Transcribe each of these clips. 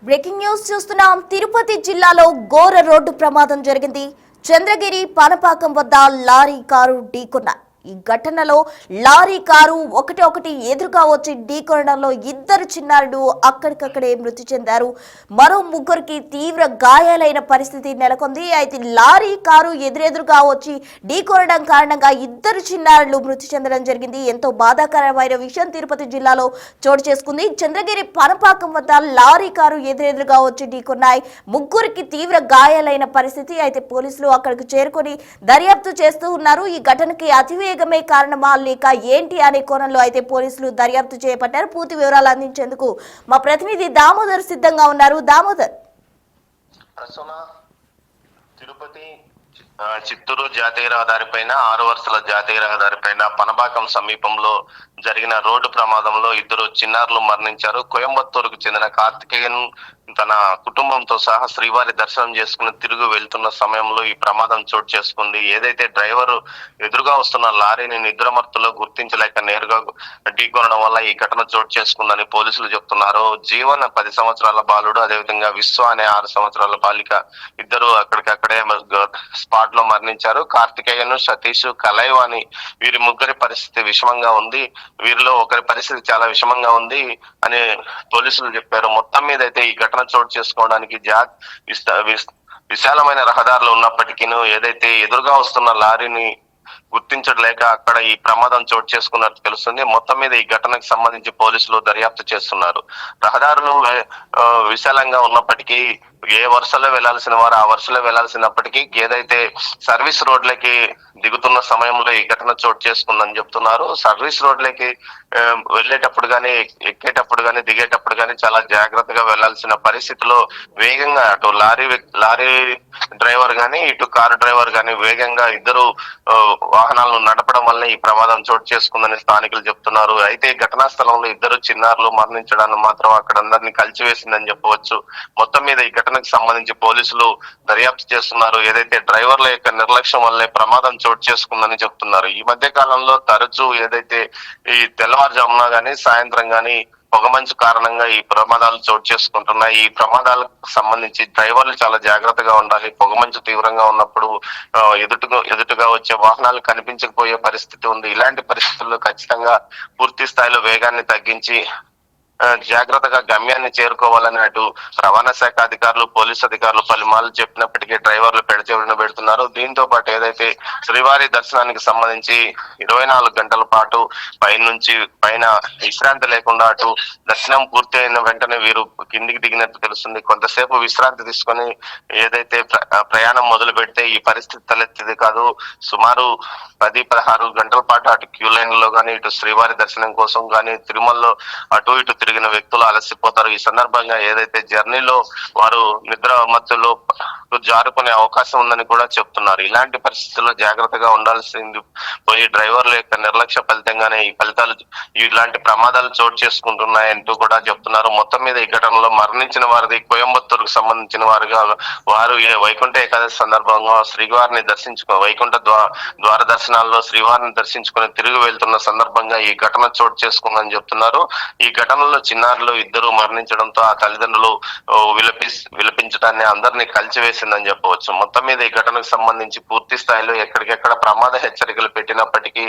Breaking news చూస్తున్నాం. తిరుపతి జిల్లాలో ఘోర రోడ్డు ప్రమాదం జరిగింది. చంద్రగిరి పనపాకం వద్ద లారీ కారు ఢీకొన్న ఈ ఘటనలో లారీ కారు ఒకటి ఎదురుగా వచ్చి ఢీకొనడంలో ఇద్దరు చిన్నారులు అక్కడికక్కడే మృతి చెందారు. మరో ముగ్గురికి తీవ్ర గాయాలైన పరిస్థితి నెలకొంది. అయితే లారీ కారు ఎదురెదురుగా వచ్చి ఢీకొనడం కారణంగా ఇద్దరు చిన్నారులు మృతి చెందడం జరిగింది. ఎంతో బాధాకరమైన విషయం తిరుపతి జిల్లాలో చోటు చేసుకుంది. చంద్రగిరి పనపాకం వద్ద లారీ కారు ఎదురెదురుగా వచ్చి ఢీకొన్నాయి. ముగ్గురికి తీవ్ర గాయాలైన పరిస్థితి. అయితే పోలీసులు అక్కడికి చేరుకొని దర్యాప్తు చేస్తూ ఉన్నారు. ఈ ఘటనకి అతివేగమే కారణమా లేక ఏంటి అనే కోణంలో అయితే పోలీసులు దర్యాప్తు చేపట్టారు. పూర్తి వివరాలు అందించేందుకు మా ప్రతినిధి దామోదర్ సిద్ధంగా ఉన్నారు. దామోదర్, తిరుపతి చిత్తూరు జాతీయ రహదారిపైన 6 వరుసల జాతీయ రహదారిపైన పనబాకం సమీపంలో జరిగిన రోడ్డు ప్రమాదంలో ఇద్దరు చిన్నారులు మరణించారు. కోయంబత్తూరుకు చెందిన కార్తికేయన్ తన కుటుంబంతో సహా శ్రీవారి దర్శనం చేసుకుని తిరిగి వెళ్తున్న సమయంలో ఈ ప్రమాదం చోటు చేసుకుంది. ఏదైతే డ్రైవర్ ఎదురుగా వస్తున్న లారీని నిద్రమత్తులో గుర్తించలేక నేరుగా ఢీకొనడం వల్ల ఈ ఘటన చోటు చేసుకుందని పోలీసులు చెప్తున్నారు. జీవన్ 10 సంవత్సరాల బాలుడు, అదేవిధంగా విశ్వ అనే 6 సంవత్సరాల బాలిక ఇద్దరు అక్కడికక్కడే స్పాట్ లో మరణించారు. కార్తికేయన్, సతీష్, కలైవాణి వీరి ముగ్గురి పరిస్థితి విషమంగా ఉంది. వీరిలో ఒకరి పరిస్థితి చాలా విషమంగా ఉంది అని పోలీసులు చెప్పారు. మొత్తం మీద అయితే ఈ ఘటన చోటు చేసుకోవడానికి విశాలమైన రహదారులు ఉన్నప్పటికీ ఏదైతే ఎదురుగా వస్తున్న లారీని గుర్తించలేక అక్కడ ఈ ప్రమాదం చోటు చేసుకున్నట్టు తెలుస్తుంది. మొత్తం మీద ఈ ఘటనకు సంబంధించి పోలీసులు దర్యాప్తు చేస్తున్నారు. రహదారులు విశాలంగా ఉన్నప్పటికీ ఏ వరుసలో వెళ్లాల్సిన వారు ఆ వరుసలో వెళ్లాల్సినప్పటికీ ఏదైతే సర్వీస్ రోడ్లకి దిగుతున్న సమయంలో ఈ ఘటన చోటు చేసుకుందని చెప్తున్నారు. సర్వీస్ రోడ్లకి వెళ్ళేటప్పుడు కానీ ఎక్కేటప్పుడు కానీ దిగేటప్పుడు కానీ చాలా జాగ్రత్తగా వెళ్లాల్సిన పరిస్థితిలో వేగంగా అటు లారీ డ్రైవర్ గాని ఇటు కారు డ్రైవర్ గాని వేగంగా ఇద్దరు వాహనాలను నడపడం వల్ల ఈ ప్రమాదం చోటు చేసుకుందని స్థానికులు చెప్తున్నారు. అయితే ఘటనా స్థలంలో ఇద్దరు చిన్నారులు మరణించడాన్ని మాత్రం అక్కడ అందరినీ కలిచివేసిందని చెప్పవచ్చు. మొత్తం మీద ఈ ఘటనకు సంబంధించి పోలీసులు దర్యాప్తు చేస్తున్నారు. ఏదైతే డ్రైవర్ల యొక్క నిర్లక్ష్యం వల్లే ప్రమాదం చోటు చేసుకుందని చెప్తున్నారు. ఈ మధ్య కాలంలో తరచూ ఏదైతే ఈ తెల్లవారుజామున గానీ సాయంత్రం గానీ పొగమంచు కారణంగా ఈ ప్రమాదాలు చోటు చేసుకుంటున్నాయి. ఈ ప్రమాదాలకు సంబంధించి డ్రైవర్లు చాలా జాగ్రత్తగా ఉండాలి. పొగమంచు తీవ్రంగా ఉన్నప్పుడు ఎదుటుగా వచ్చే వాహనాలు కనిపించకపోయే పరిస్థితి ఉంది. ఇలాంటి పరిస్థితుల్లో ఖచ్చితంగా పూర్తి స్థాయిలో వేగాన్ని తగ్గించి జాగ్రత్తగా గమ్యాన్ని చేరుకోవాలని అటు రవాణా శాఖ అధికారులు, పోలీసు అధికారులు పలుమార్లు చెప్పినప్పటికీ డ్రైవర్లు పెడచెవిన పెడుతున్నారు. దీంతో పాటు ఏదైతే శ్రీవారి దర్శనానికి సంబంధించి 24 గంటల పాటు పైన విశ్రాంతి లేకుండా అటు దర్శనం పూర్తి అయిన వెంటనే వీరు కిందికి దిగినట్టు తెలుస్తుంది. కొంతసేపు విశ్రాంతి తీసుకొని ఏదైతే ప్రయాణం మొదలు పెడితే ఈ పరిస్థితి తలెత్తేది కాదు. సుమారు 10-16 గంటల పాటు అటు క్యూ లైన్ లో కానీ ఇటు శ్రీవారి దర్శనం కోసం కానీ తిరుమలలో అటు ఇటు తిరిగిన వ్యక్తులు అలసిపోతారు. ఈ సందర్భంగా ఏదైతే జర్నీలో వారు నిద్ర మత్తులో జారుకునే అవకాశం ఉందని కూడా చెప్తున్నారు. ఇలాంటి పరిస్థితుల్లో జాగ్రత్తగా ఉండాల్సింది పోయి డ్రైవర్ల యొక్క నిర్లక్ష్య ఫలితంగానే ఈ ఫలితాలు ఇలాంటి ప్రమాదాలు చోటు చేసుకుంటున్నాయంటూ కూడా చెప్తున్నారు. మొత్తం మీద ఈ ఘటనలో మరణించిన వారిది కోయంబత్తూరుకు సంబంధించిన వారు వైకుంఠ ఏకాదశి సందర్భంగా శ్రీవారిని వైకుంఠ ద్వార దర్శనాల్లో శ్రీవారిని దర్శించుకుని తిరిగి వెళ్తున్న సందర్భంగా ఈ ఘటన చోటు చేసుకుందని చెప్తున్నారు. ఈ ఘటనలో చిన్నారులు ఇద్దరు మరణించడంతో ఆ తల్లిదండ్రులు విలపించడాన్ని అందరినీ కలిచివేసిందని చెప్పవచ్చు. మొత్తం మీద ఈ ఘటనకు సంబంధించి పూర్తి స్థాయిలో ఎక్కడికెక్కడ ప్రమాద హెచ్చరికలు పెట్టినప్పటికీ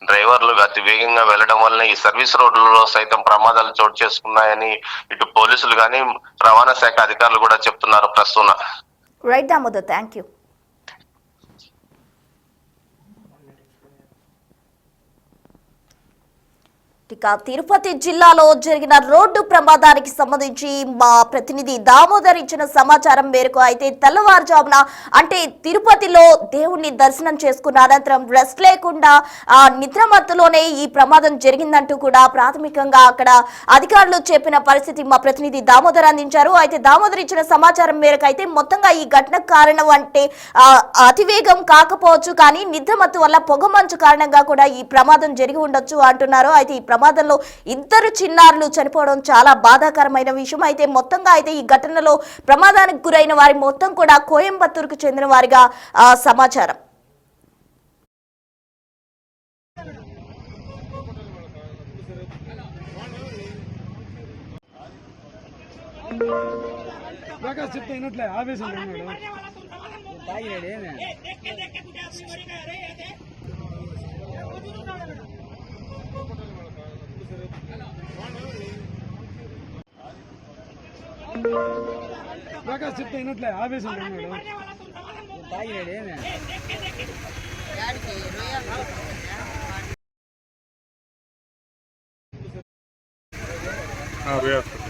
డ్రైవర్లు అతి వేగంగా వెళ్లడం వల్ల ఈ సర్వీస్ రోడ్లలో సైతం ప్రమాదాలు చోటు చేసుకున్నాయని ఇటు పోలీసులు కానీ రవాణా శాఖ అధికారులు కూడా చెప్తున్నారు. ప్రస్తుతం రైట్ దామోదర్, థ్యాంక్ యూ. ఇక తిరుపతి జిల్లాలో జరిగిన రోడ్డు ప్రమాదానికి సంబంధించి మా ప్రతినిధి దామోదర్ ఇచ్చిన సమాచారం మేరకు అయితే తెల్లవారుజామున అంటే తిరుపతిలో దేవుణ్ణి దర్శనం చేసుకున్న అనంతరం రెస్ట్ లేకుండా నిద్రమత్తులోనే ఈ ప్రమాదం జరిగిందంటూ కూడా ప్రాథమికంగా అక్కడ అధికారులు చెప్పిన పరిస్థితి మా ప్రతినిధి దామోదర్ అందించారు. అయితే దామోదర్ ఇచ్చిన సమాచారం మేరకు అయితే మొత్తంగా ఈ ఘటనకు కారణం అంటే అతివేగం కాకపోవచ్చు, కానీ నిద్రమత్తు వల్ల పొగమంచు కారణంగా కూడా ఈ ప్రమాదం జరిగి ఉండొచ్చు అంటున్నారు. అయితే ఈ ప్రమాదంలో ఇద్దరు చిన్నారులు చనిపోవడం చాలా బాధాకరమైన విషయం. అయితే మొత్తంగా అయితే ఈ ఘటనలో ప్రమాదానికి గురైన వారి మొత్తం కూడా కోయంబత్తూరుకు చెందిన వారిగా సమాచారం. ప్రకాష్ చెప్తే వినట్లే ఆవేశం ఉన్నాడు. ప్రకాష్ చెప్తే వినట్లే ఆవేశం ఉన్నాడు. వేస్తారు